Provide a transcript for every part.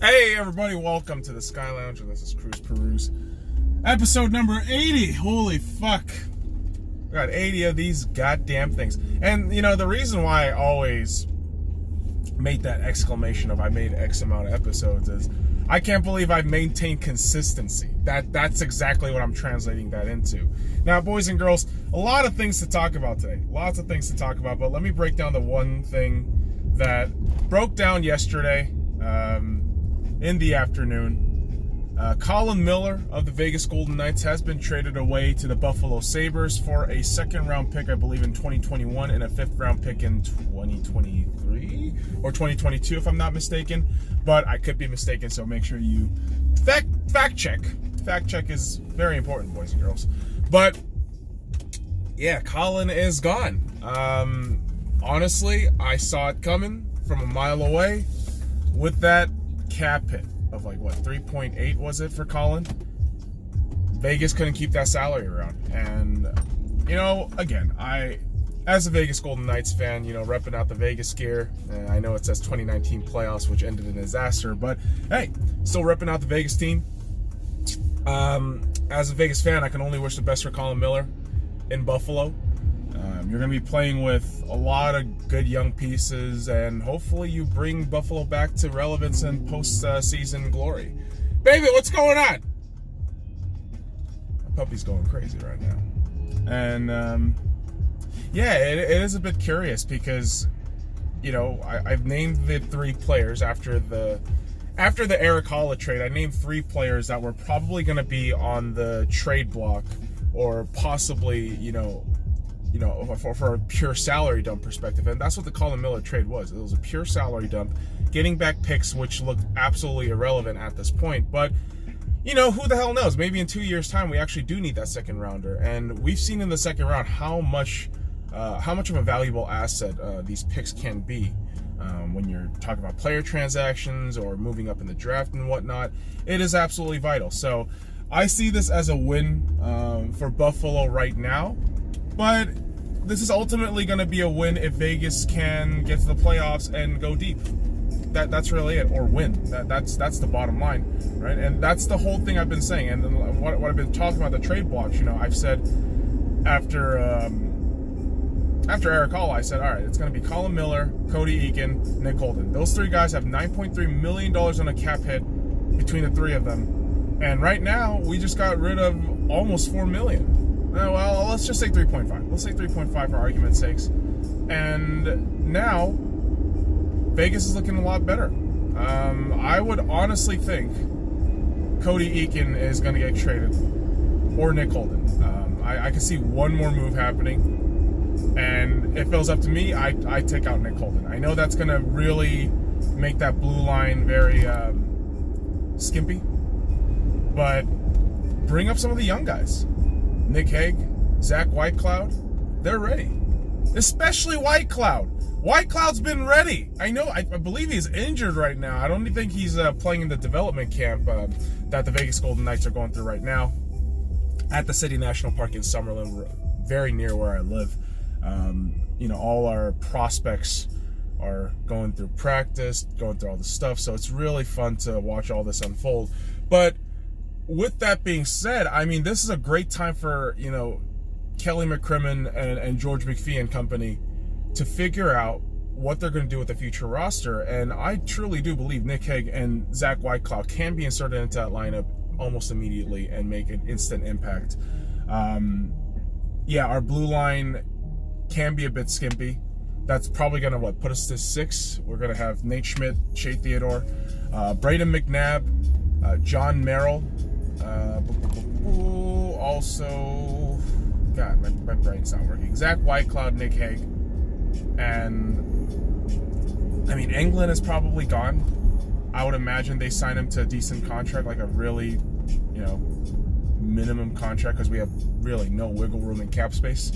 Hey everybody, welcome to the Sky Lounge, and this is Cruise Peruse. Episode number 80. Holy fuck. We got 80 of these goddamn things. And you know, the reason why I always made that exclamation of I made X amount of episodes is I can't believe I've maintained consistency. That's exactly what I'm translating that into. Now, boys and girls, a lot of things to talk about today. Lots of things to talk about, but let me break down the one thing that broke down yesterday. In the afternoon, Colin Miller of the Vegas Golden Knights has been traded away to the Buffalo Sabres for a second-round pick, I believe, in 2021 and a fifth-round pick in 2023 or 2022, if I'm not mistaken. But I could be mistaken, so make sure you fact check. Fact check is very important, boys and girls. But yeah, Colin is gone. Honestly, I saw it coming from a mile away with that cap hit of like what 3.8 was it for Colin. Vegas couldn't keep that salary around, and you know, again, I as a Vegas Golden Knights fan, you know, repping out the Vegas gear, and I know it says 2019 playoffs which ended in a disaster, but hey, still repping out the Vegas team. As a Vegas fan, I can only wish the best for Colin Miller in Buffalo. You're going to be playing with a lot of good young pieces, and hopefully you bring Buffalo back to relevance and post-season glory. Baby, what's going on? My puppy's going crazy right now. And, yeah, it is a bit curious because, you know, I've named the three players after the Eric Holla trade. I named three players that were probably going to be on the trade block or possibly, you know, for a pure salary dump perspective. And that's what the Colin Miller trade was. It was a pure salary dump, getting back picks which looked absolutely irrelevant at this point. But, you know, who the hell knows? Maybe in 2 years' time we actually do need that second rounder. And we've seen in the second round how much of a valuable asset these picks can be. When you're talking about player transactions or moving up in the draft and whatnot, it is absolutely vital. So I see this as a win for Buffalo right now. But this is ultimately going to be a win if Vegas can get to the playoffs and go deep. That's really it, or win. That's the bottom line, right? And that's the whole thing I've been saying. And what I've been talking about the trade blocks. You know, I've said after Eric Hall, I said, all right, it's going to be Colin Miller, Cody Eakin, Nick Holden. Those three guys have $9.3 million on a cap hit between the three of them. And right now, we just got rid of almost $4 million. Well, let's just say 3.5. Let's say 3.5 for argument's sakes. And now, Vegas is looking a lot better. I would honestly think Cody Eakin is going to get traded, or Nick Holden. I can see one more move happening, and if it was up to me, I'd take out Nick Holden. I know that's going to really make that blue line very skimpy, but bring up some of the young guys. Nick Hague, Zach Whitecloud, they're ready. Especially Whitecloud. Whitecloud's been ready. I know, I believe he's injured right now. I don't think he's playing in the development camp that the Vegas Golden Knights are going through right now at the City National Park in Summerlin, very near where I live. You know, all our prospects are going through practice, going through all the stuff, so it's really fun to watch all this unfold. But with that being said, I mean, this is a great time for, you know, Kelly McCrimmon and George McPhee and company to figure out what they're going to do with the future roster. And I truly do believe Nick Hague and Zach Whitecloud can be inserted into that lineup almost immediately and make an instant impact. Yeah, our blue line can be a bit skimpy. That's probably going to, put us to 6. We're going to have Nate Schmidt, Shea Theodore, Braden McNabb, John Merrill, also, God, my brain's not working. Zach Whitecloud, Nick Hague, and I mean, England is probably gone. I would imagine they sign him to a decent contract, like a really, you know, minimum contract, because we have really no wiggle room in cap space.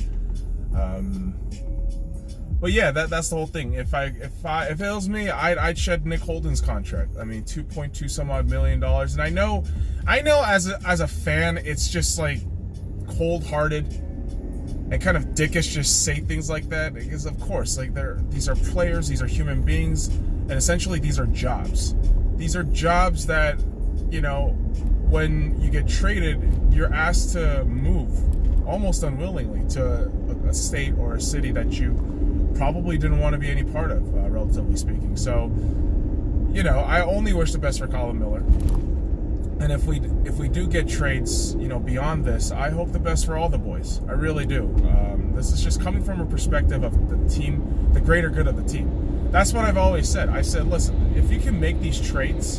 But yeah, that's the whole thing. If it was me, I'd shed Nick Holden's contract. I mean, $2.2 some odd million, and I know as a fan, it's just like cold-hearted and kind of dickish just say things like that, because of course, like these are players, these are human beings, and essentially these are jobs. These are jobs that, when you get traded, you're asked to move almost unwillingly to a state or a city that you probably didn't want to be any part of, relatively speaking. So, I only wish the best for Colin Miller. And if we do get trades, beyond this, I hope the best for all the boys. I really do. This is just coming from a perspective of the team, the greater good of the team. That's what I've always said. I said, listen, if you can make these trades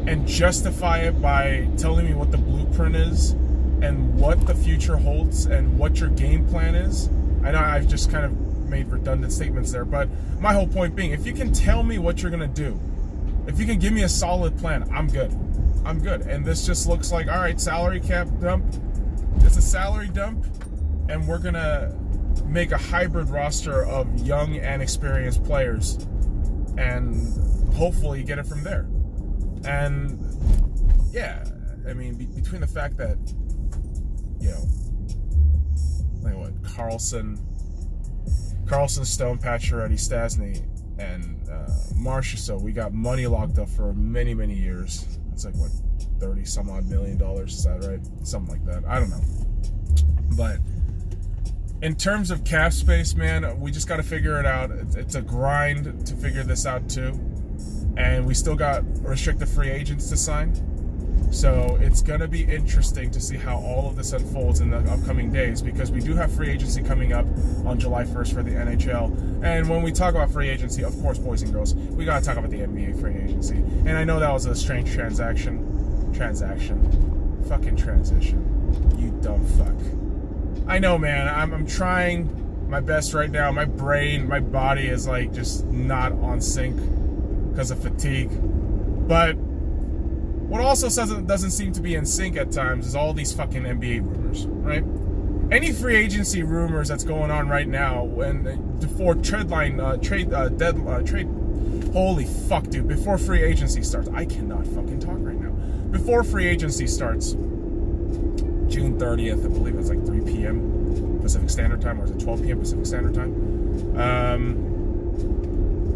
and justify it by telling me what the blueprint is and what the future holds and what your game plan is. I know I've just kind of made redundant statements there, but my whole point being, if you can tell me what you're going to do, if you can give me a solid plan, I'm good. I'm good. And this just looks like, all right, salary cap dump. It's a salary dump, and we're going to make a hybrid roster of young and experienced players and hopefully get it from there. And yeah, I mean, between the fact that, like what, Carlson, Stone, Pacioretty, Stasny, and Marchessault, we got money locked up for many, many years. It's like, what, $30 some odd million, is that right? Something like that. I don't know. But in terms of cap space, man, we just got to figure it out. It's a grind to figure this out too. And we still got restricted free agents to sign. So it's going to be interesting to see how all of this unfolds in the upcoming days, because we do have free agency coming up on July 1st for the NHL. And when we talk about free agency, of course, boys and girls, we got to talk about the NBA free agency. And I know that was a strange transition. Fucking transition. You dumb fuck. I know, man. I'm trying my best right now. My brain, my body is like just not on sync because of fatigue. But what also doesn't seem to be in sync at times is all these fucking NBA rumors, right? Any free agency rumors that's going on right now, before trade, holy fuck, dude, before free agency starts, I cannot fucking talk right now. Before free agency starts, June 30th, I believe it's like 3 p.m. Pacific Standard Time, or is it 12 p.m. Pacific Standard Time?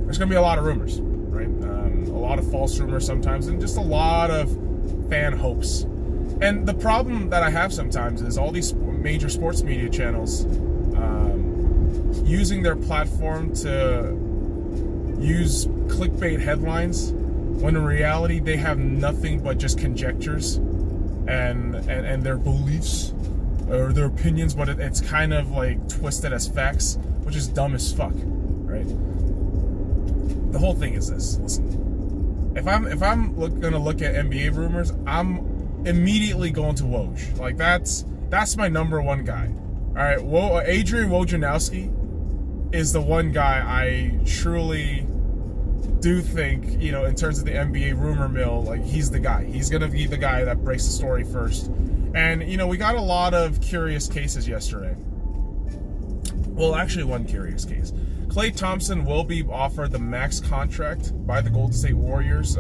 There's going to be a lot of rumors, right? A lot of false rumors sometimes, and just a lot of fan hopes. And the problem that I have sometimes is all these major sports media channels using their platform to use clickbait headlines, when in reality they have nothing but just conjectures and their beliefs or their opinions, but it's kind of like twisted as facts, which is dumb as fuck, right? The whole thing is this. Listen, if I'm gonna look at NBA rumors, I'm immediately going to Woj. Like that's my number one guy. All right, Adrian Wojnarowski is the one guy I truly do think, in terms of the NBA rumor mill, like he's the guy. He's gonna be the guy that breaks the story first. And we got a lot of curious cases yesterday. Well, actually, one curious case. Klay Thompson will be offered the max contract by the Golden State Warriors,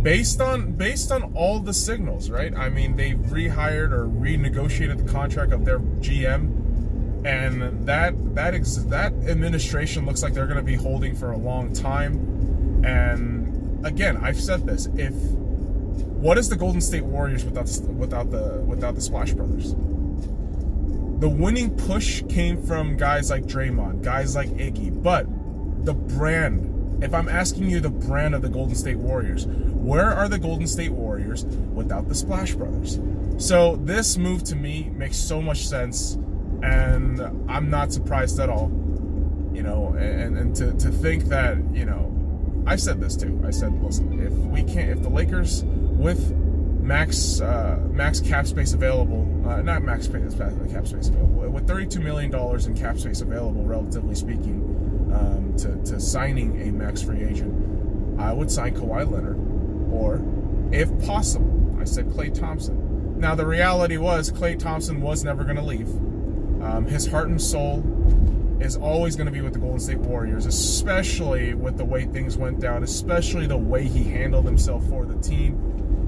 based on all the signals, right? I mean, they rehired or renegotiated the contract of their GM, and that administration looks like they're going to be holding for a long time. And again, I've said this: what is the Golden State Warriors without the Splash Brothers? The winning push came from guys like Draymond, guys like Iggy, but the brand, if I'm asking you the brand of the Golden State Warriors, where are the Golden State Warriors without the Splash Brothers? So this move to me makes so much sense, and I'm not surprised at all, and to think that, I said this too. I said, listen, if the Lakers with max cap space available, not max cap space available, with $32 million in cap space available, relatively speaking, to signing a max free agent, I would sign Kawhi Leonard, or if possible, I said Klay Thompson. Now the reality was Klay Thompson was never going to leave. His heart and soul is always going to be with the Golden State Warriors, especially with the way things went down, especially the way he handled himself for the team.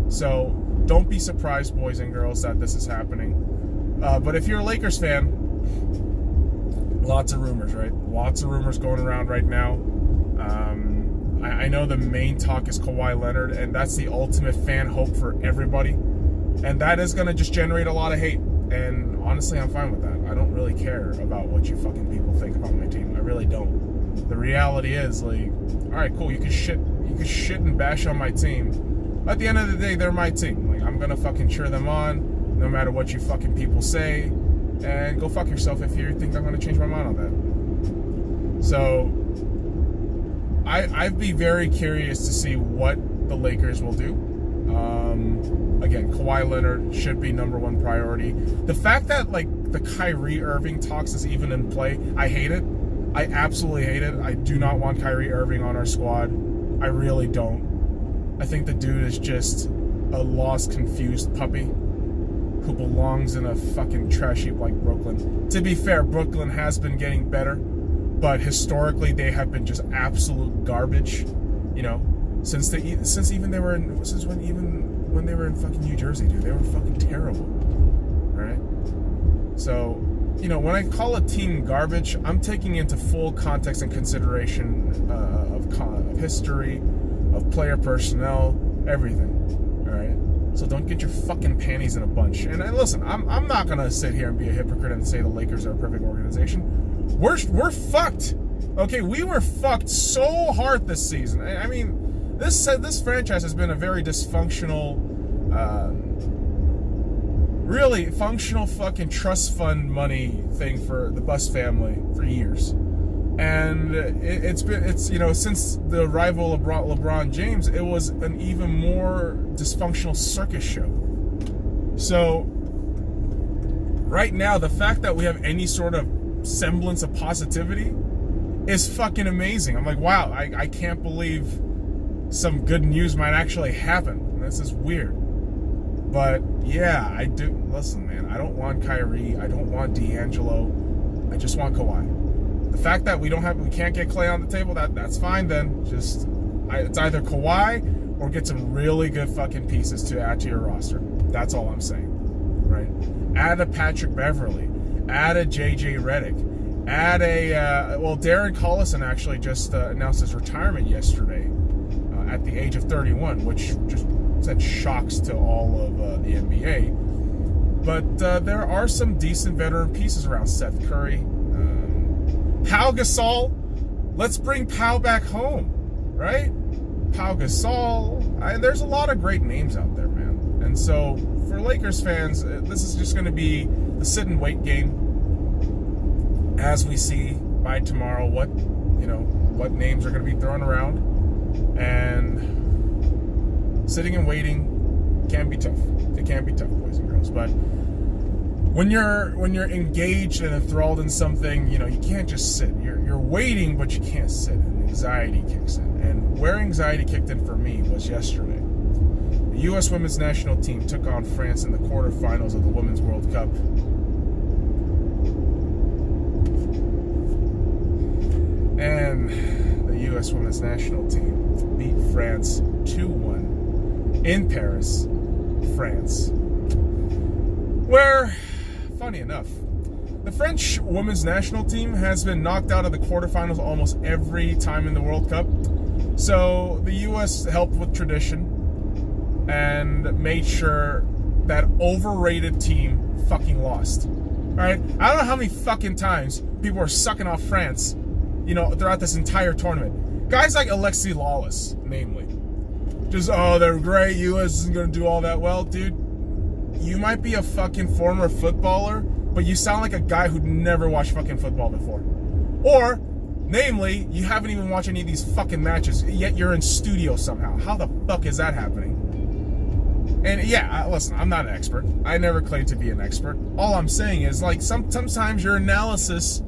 So don't be surprised, boys and girls, that this is happening. But if you're a Lakers fan, lots of rumors, right? Lots of rumors going around right now. I know the main talk is Kawhi Leonard, and that's the ultimate fan hope for everybody. And that is going to just generate a lot of hate. And honestly, I'm fine with that. I don't really care about what you fucking people think about my team. I really don't. The reality is, like, all right, cool, you can shit and bash on my team. At the end of the day, they're my team. Like, I'm going to fucking cheer them on, no matter what you fucking people say. And go fuck yourself if you think I'm going to change my mind on that. So, I'd be very curious to see what the Lakers will do. Again, Kawhi Leonard should be number one priority. The fact that, like, the Kyrie Irving talks is even in play, I hate it. I absolutely hate it. I do not want Kyrie Irving on our squad. I really don't. I think the dude is just a lost, confused puppy who belongs in a fucking trash heap like Brooklyn. To be fair, Brooklyn has been getting better, but historically they have been just absolute garbage. You know, since when they were in fucking New Jersey, dude, they were fucking terrible. Right? So, you know, when I call a team garbage, I'm taking into full context and consideration of history, of player personnel, everything. All right. So don't get your fucking panties in a bunch. And listen, I'm not gonna sit here and be a hypocrite and say the Lakers are a perfect organization. We're fucked. Okay, we were fucked so hard this season. I mean, this franchise has been a very dysfunctional, really functional fucking trust fund money thing for the Buss family for years. And it's you know, since the arrival of LeBron James, it was an even more dysfunctional circus show. So right now, the fact that we have any sort of semblance of positivity is fucking amazing. I'm like, wow, I can't believe some good news might actually happen. This is weird. But yeah, I do. Listen, man, I don't want Kyrie. I don't want D'Angelo. I just want Kawhi. The fact that we can't get Clay on the table, that's fine then. Just it's either Kawhi or get some really good fucking pieces to add to your roster. That's all I'm saying, right? Add a Patrick Beverley, add a JJ Redick, add a Darren Collison actually just announced his retirement yesterday at the age of 31, which just sent shocks to all of the NBA. But there are some decent veteran pieces around. Seth Curry, Pau Gasol. Let's bring Pau back home, right? Pau Gasol. There's a lot of great names out there, man. And so for Lakers fans, this is just going to be the sit and wait game as we see by tomorrow what names are going to be thrown around. And sitting and waiting can be tough. It can be tough, boys and girls. But when you're engaged and enthralled in something, you know, you can't just sit. You're waiting, but you can't sit, and anxiety kicks in. And where anxiety kicked in for me was yesterday. The U.S. Women's National Team took on France in the quarterfinals of the Women's World Cup. And the U.S. Women's National Team beat France 2-1 in Paris, France. Where, funny enough, the French Women's National Team has been knocked out of the quarterfinals almost every time in the World Cup. So the U.S. helped with tradition and made sure that overrated team fucking lost. Alright? I don't know how many fucking times people are sucking off France, you know, throughout this entire tournament. Guys like Alexi Lawless, namely. Just, oh, they're great, U.S. isn't going to do all that well. Dude, you might be a fucking former footballer, but you sound like a guy who'd never watched fucking football before. Or, namely, you haven't even watched any of these fucking matches, yet you're in studio somehow. How the fuck is that happening? And yeah, listen, I'm not an expert. I never claimed to be an expert. All I'm saying is, like, sometimes your analysis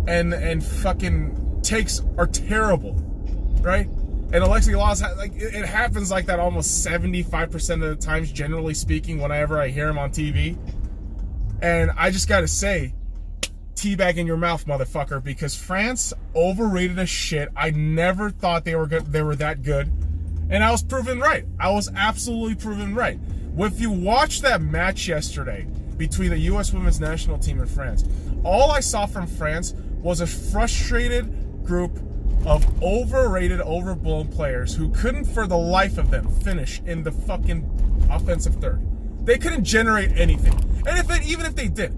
and fucking takes are terrible, right? And Alexi Laws, like, it happens like that almost 75% of the times, generally speaking, whenever I hear him on TV. And I just gotta say, teabag in your mouth, motherfucker, because France overrated as shit. I never thought they were that good. And I was proven right. I was absolutely proven right. If you watch that match yesterday between the U.S. Women's National Team and France, all I saw from France was a frustrated group of overrated, overblown players who couldn't for the life of them finish in the fucking offensive third. They couldn't generate anything. And even if they did,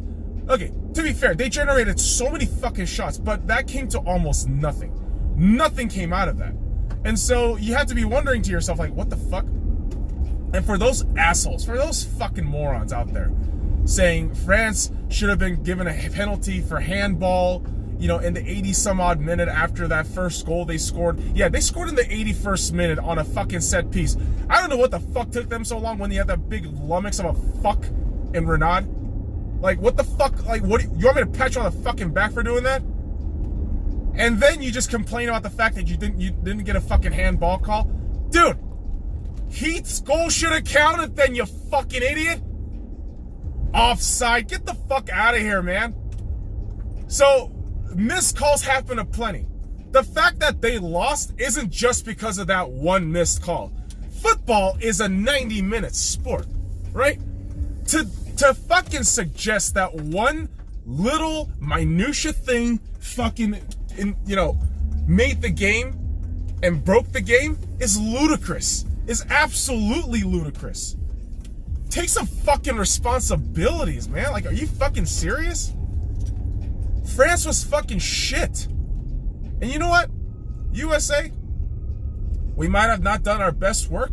okay, to be fair, they generated so many fucking shots, but that came to almost nothing. Nothing came out of that. And so you have to be wondering to yourself, like, what the fuck? And for those assholes, for those fucking morons out there saying France should have been given a penalty for handball, you know, in the 80 some odd minute after that first goal they scored. Yeah, they scored in the 81st minute on a fucking set piece. I don't know what the fuck took them so long when they had that big lummox of a fuck in Renaud. Like, what the fuck? Like, what? You want me to pat you on the fucking back for doing that? And then you just complain about the fact that you didn't get a fucking handball call? Dude, Heath's goal should have counted then, you fucking idiot. Offside. Get the fuck out of here, man. So, missed calls happen aplenty. The fact that they lost isn't just because of that one missed call. Football is a 90-minute sport, right? To fucking suggest that one little minutia thing fucking, made the game and broke the game is ludicrous. Is absolutely ludicrous. Take some fucking responsibilities, man. Like, are you fucking serious? France was fucking shit. And you know what? USA, we might have not done our best work,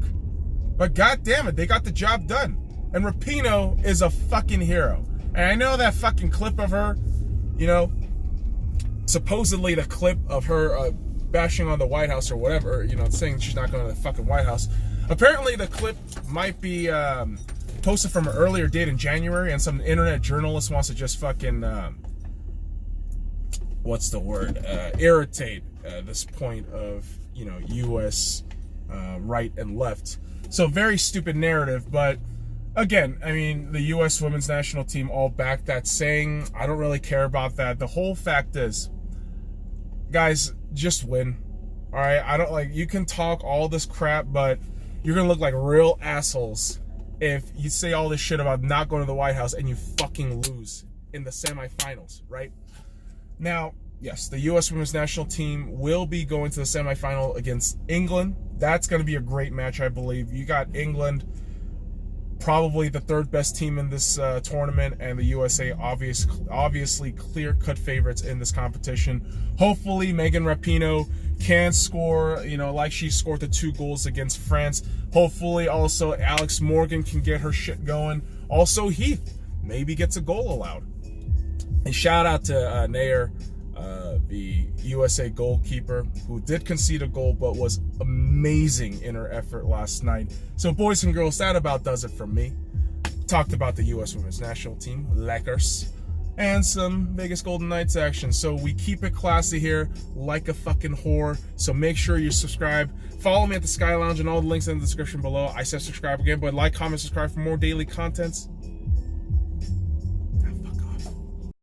but god damn it, they got the job done. And Rapinoe is a fucking hero. And I know that fucking clip of her, supposedly the clip of her bashing on the White House or whatever, saying she's not going to the fucking White House. Apparently the clip might be posted from an earlier date in January, and some internet journalist wants to just fucking, irritate this point of, U.S. right and left. So very stupid narrative, but again, I mean, the U.S. women's national team all backed that saying. I don't really care about that. The whole fact is, guys, just win. All right? I don't you can talk all this crap, but you're going to look like real assholes if you say all this shit about not going to the White House and you fucking lose in the semifinals, right? Now, yes, the U.S. women's national team will be going to the semifinal against England. That's going to be a great match, I believe. You got England, probably the third best team in this tournament, and the USA obviously clear-cut favorites in this competition. Hopefully Megan Rapinoe can score, like she scored the 2 goals against France. Hopefully also Alex Morgan can get her shit going. Also Heath maybe gets a goal allowed. And shout out to Nair, the USA goalkeeper, who did concede a goal but was amazing in her effort last night. So boys and girls, that about does it for me. Talked about the U.S. women's national team, Lakers, and some Vegas Golden Knights action. So we keep it classy here, like a fucking whore. So make sure you subscribe. Follow me at the Sky Lounge, and all the links in the description below. I said subscribe again, but like, comment, subscribe for more daily contents.